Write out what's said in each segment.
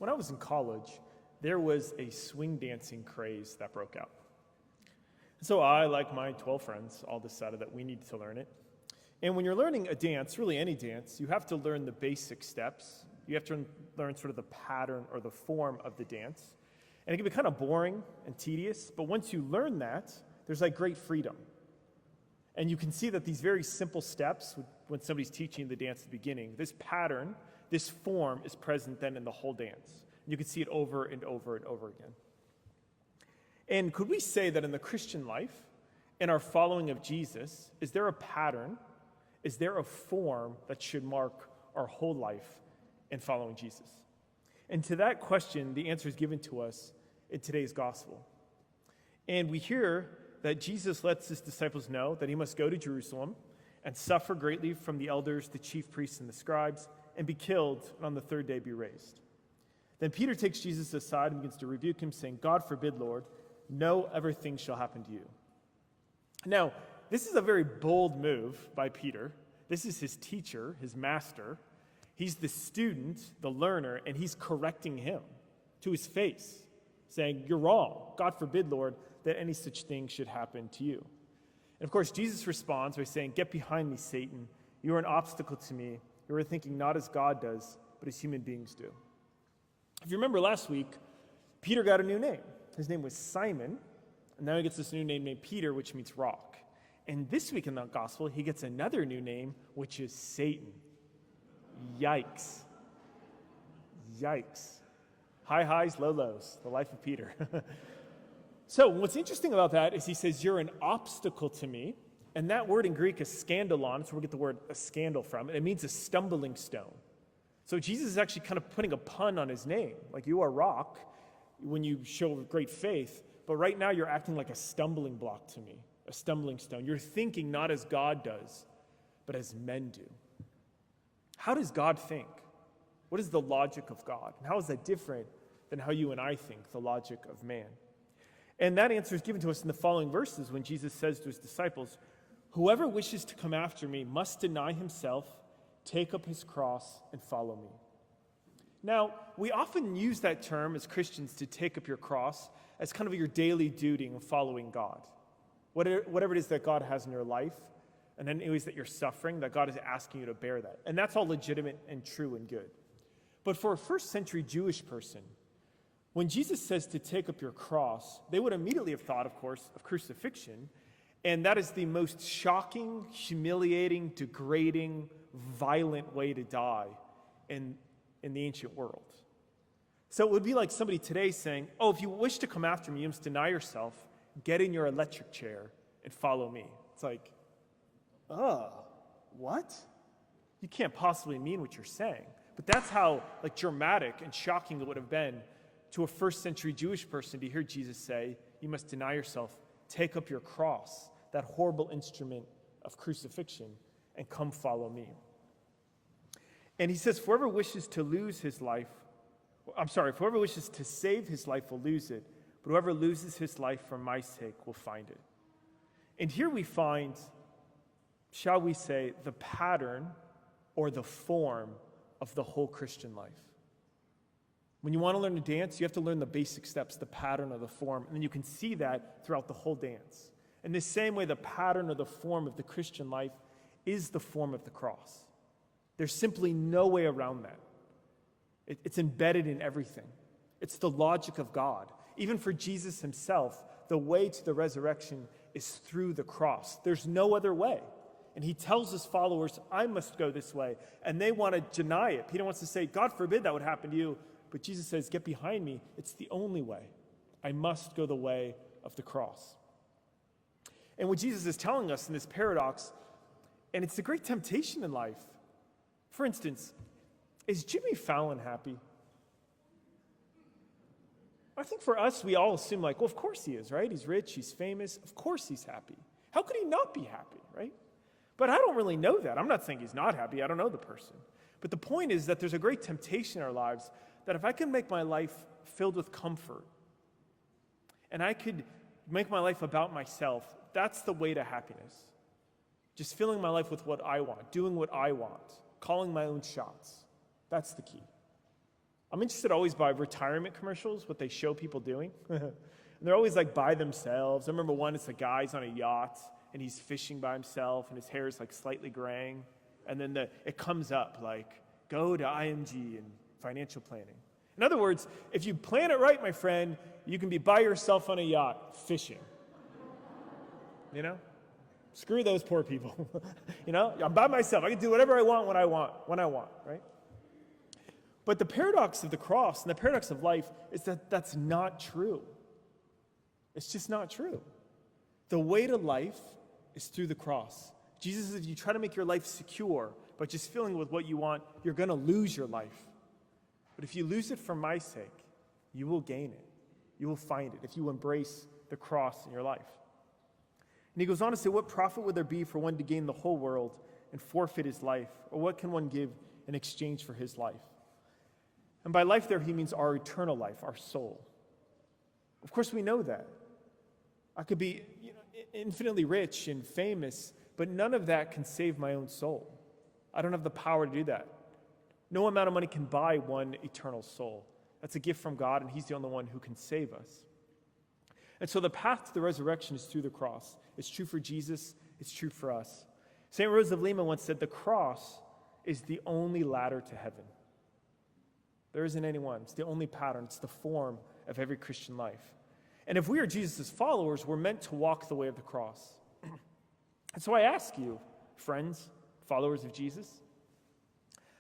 when I was in college, there was a swing dancing craze that broke out. So I, like my 12 friends, all decided that we needed to learn it. And when you're learning a dance, really any dance, you have to learn the basic steps. You have to learn sort of the pattern or the form of the dance. And it can be kind of boring and tedious, but once you learn that, there's like great freedom. And you can see that these very simple steps, when somebody's teaching the dance at the beginning, this pattern, this form is present then in the whole dance. And you can see it over and over and over again. And could we say that in the Christian life, in our following of Jesus, is there a pattern, is there a form that should mark our whole life in following Jesus? And to that question, the answer is given to us in today's gospel. And we hear that Jesus lets his disciples know that he must go to Jerusalem and suffer greatly from the elders, the chief priests, and the scribes, and be killed, and on the third day be raised. Then Peter takes Jesus aside and begins to rebuke him, saying, "God forbid, Lord, no ever thing shall happen to you." Now, this is a very bold move by Peter. This is his teacher, his master. He's the student, the learner, and he's correcting him to his face, saying, "You're wrong. God forbid, Lord, that any such thing should happen to you." And of course, Jesus responds by saying, "Get behind me, Satan. You are an obstacle to me. You are thinking not as God does, but as human beings do." If you remember last week, Peter got a new name. His name was Simon, and now he gets this new name named Peter, which means rock. And this week in the gospel, he gets another new name, which is Satan. Yikes. Yikes. High highs, low lows, the life of Peter. So what's interesting about that is he says, "You're an obstacle to me." And that word in Greek is scandalon. That's where we get the word a scandal from. And it means a stumbling stone. So Jesus is actually kind of putting a pun on his name. Like, you are rock when you show great faith, but right now you're acting like a stumbling block to me, a stumbling stone. You're thinking not as God does, but as men do. How does God think? What is the logic of God? And how is that different than how you and I think, the logic of man? And that answer is given to us in the following verses when Jesus says to his disciples, "Whoever wishes to come after me must deny himself, take up his cross, and follow me." Now, we often use that term as Christians, to take up your cross, as kind of your daily duty of following God. Whatever it is that God has in your life, and then anyways that you're suffering, that God is asking you to bear that. And that's all legitimate and true and good. But for a first century Jewish person, when Jesus says to take up your cross, they would immediately have thought, of course, of crucifixion. And that is the most shocking, humiliating, degrading, violent way to die in the ancient world. So it would be like somebody today saying, "Oh, if you wish to come after me, you must deny yourself, get in your electric chair, and follow me." It's like, what? You can't possibly mean what you're saying. But that's how dramatic and shocking it would have been to a first century Jewish person to hear Jesus say, "You must deny yourself, take up your cross," that horrible instrument of crucifixion, "and come follow me." And he says, whoever wishes to save his life will lose it, but whoever loses his life for my sake will find it. And here we find, shall we say, the pattern or the form of the whole Christian life. When you want to learn to dance, you have to learn the basic steps, the pattern or the form, and then you can see that throughout the whole dance. In the same way, the pattern or the form of the Christian life is the form of the cross. There's simply no way around that. It's embedded in everything. It's the logic of God. Even for Jesus himself, the way to the resurrection is through the cross. There's no other way. And he tells his followers, "I must go this way." And they want to deny it. Peter wants to say, "God forbid that would happen to you." But Jesus says, "Get behind me. It's the only way. I must go the way of the cross." And what Jesus is telling us in this paradox, and it's a great temptation in life. For instance, is Jimmy Fallon happy? I think for us, we all assume well, of course he is, right? He's rich, he's famous. Of course he's happy. How could he not be happy, right? But I don't really know that. I'm not saying he's not happy. I don't know the person. But the point is that there's a great temptation in our lives that if I can make my life filled with comfort, and I could make my life about myself, that's the way to happiness. Just filling my life with what I want, doing what I want, calling my own shots. That's the key. I'm interested always by retirement commercials, what they show people doing. And they're always like by themselves. I remember one, it's a guy's on a yacht, and he's fishing by himself, and his hair is like slightly graying. And then it comes up like, go to IMG and financial planning. In other words, if you plan it right, my friend, you can be by yourself on a yacht fishing. You know? Screw those poor people. You know? I'm by myself. I can do whatever I want when I want, right? But the paradox of the cross and the paradox of life is that that's not true. It's just not true. The way to life is through the cross. Jesus says if you try to make your life secure by just filling with what you want, you're going to lose your life. But if you lose it for my sake, you will gain it. You will find it if you embrace the cross in your life. And he goes on to say, what profit would there be for one to gain the whole world and forfeit his life? Or what can one give in exchange for his life? And by life there, he means our eternal life, our soul. Of course, we know that. I could be infinitely rich and famous, but none of that can save my own soul. I don't have the power to do that. No amount of money can buy one eternal soul. That's a gift from God, and he's the only one who can save us. And so the path to the resurrection is through the cross. It's true for Jesus. It's true for us. St. Rose of Lima once said, the cross is the only ladder to heaven. There isn't any one. It's the only pattern. It's the form of every Christian life. And if we are Jesus' followers, we're meant to walk the way of the cross. And so I ask you, friends, followers of Jesus,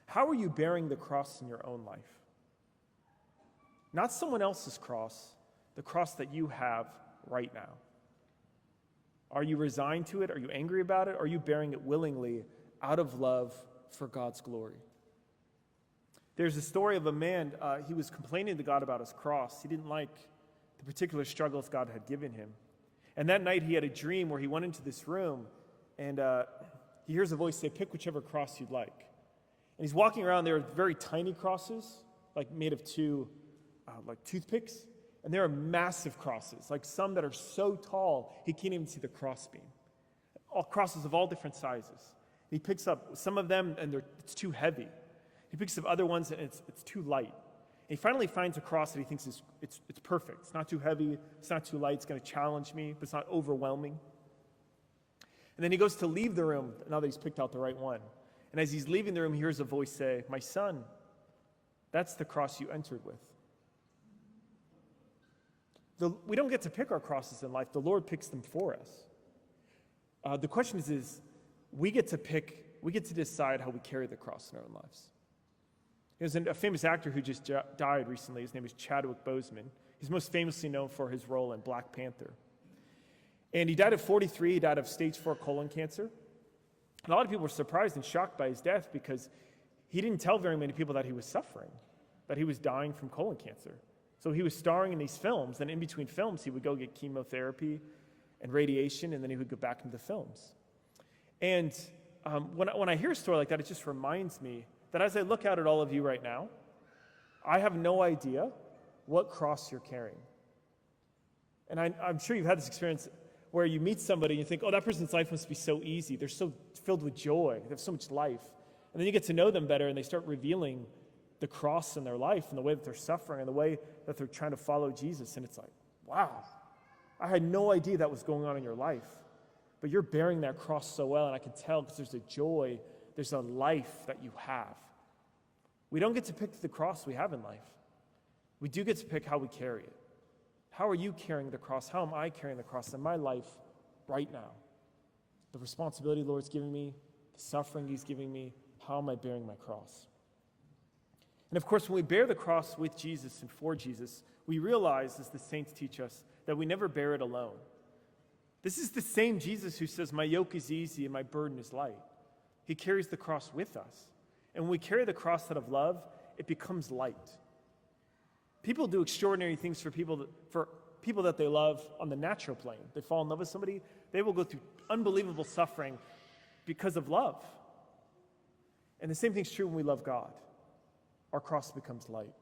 how are you bearing the cross in your own life? Not someone else's cross, the cross that you have right now. Are you resigned to it? Are you angry about it? Are you bearing it willingly out of love for God's glory? There's a story of a man, he was complaining to God about his cross. He didn't like the particular struggles God had given him. And that night he had a dream where he went into this room and he hears a voice say, pick whichever cross you'd like. And he's walking around, there are very tiny crosses, like made of two like toothpicks. And there are massive crosses, like some that are so tall, he can't even see the crossbeam. All crosses of all different sizes. He picks up some of them, and it's too heavy. He picks up other ones, and it's too light. And he finally finds a cross that he thinks it's perfect. It's not too heavy. It's not too light. It's going to challenge me, but it's not overwhelming. And then he goes to leave the room, now that he's picked out the right one. And as he's leaving the room, he hears a voice say, my son, that's the cross you entered with. We don't get to pick our crosses in life. The Lord picks them for us. The question is we get to decide how we carry the cross in our own lives. There's a famous actor who just died recently. His name is Chadwick Boseman. He's most famously known for his role in Black Panther. And he died at 43. He died of stage 4 colon cancer. And a lot of people were surprised and shocked by his death because he didn't tell very many people that he was suffering, that he was dying from colon cancer. So he was starring in these films, and in between films, he would go get chemotherapy and radiation, and then he would go back into the films. And when I hear a story like that, it just reminds me that as I look out at all of you right now, I have no idea what cross you're carrying. And I'm sure you've had this experience where you meet somebody and you think, oh, that person's life must be so easy. They're so filled with joy. They have so much life. And then you get to know them better, and they start revealing the cross in their life and the way that they're suffering and the way that they're trying to follow Jesus. And it's like, wow, I had no idea that was going on in your life. But you're bearing that cross so well, and I can tell because there's a joy, there's a life that you have. We don't get to pick the cross we have in life. We do get to pick how we carry it. How are you carrying the cross? How am I carrying the cross in my life right now? The responsibility the Lord's giving me, the suffering he's giving me, how am I bearing my cross? And of course, when we bear the cross with Jesus and for Jesus, we realize, as the saints teach us, that we never bear it alone. This is the same Jesus who says, my yoke is easy and my burden is light. He carries the cross with us. And when we carry the cross out of love, it becomes light. People do extraordinary things for people that they love on the natural plane. They fall in love with somebody, they will go through unbelievable suffering because of love. And the same thing's true when we love God. Our cross becomes light.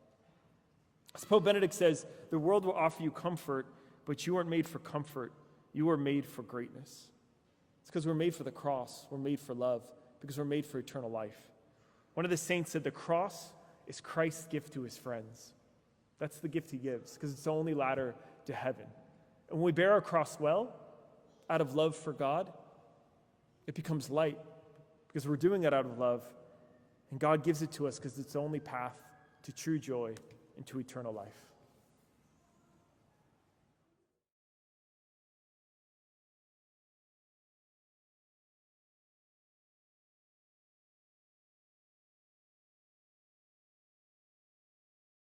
As Pope Benedict says, the world will offer you comfort, but you aren't made for comfort. You are made for greatness. It's because we're made for the cross. We're made for love because we're made for eternal life. One of the saints said the cross is Christ's gift to his friends. That's the gift he gives, because it's the only ladder to heaven. And when we bear our cross well, out of love for God, it becomes light, because we're doing it out of love. And God gives it to us because it's the only path to true joy and to eternal life.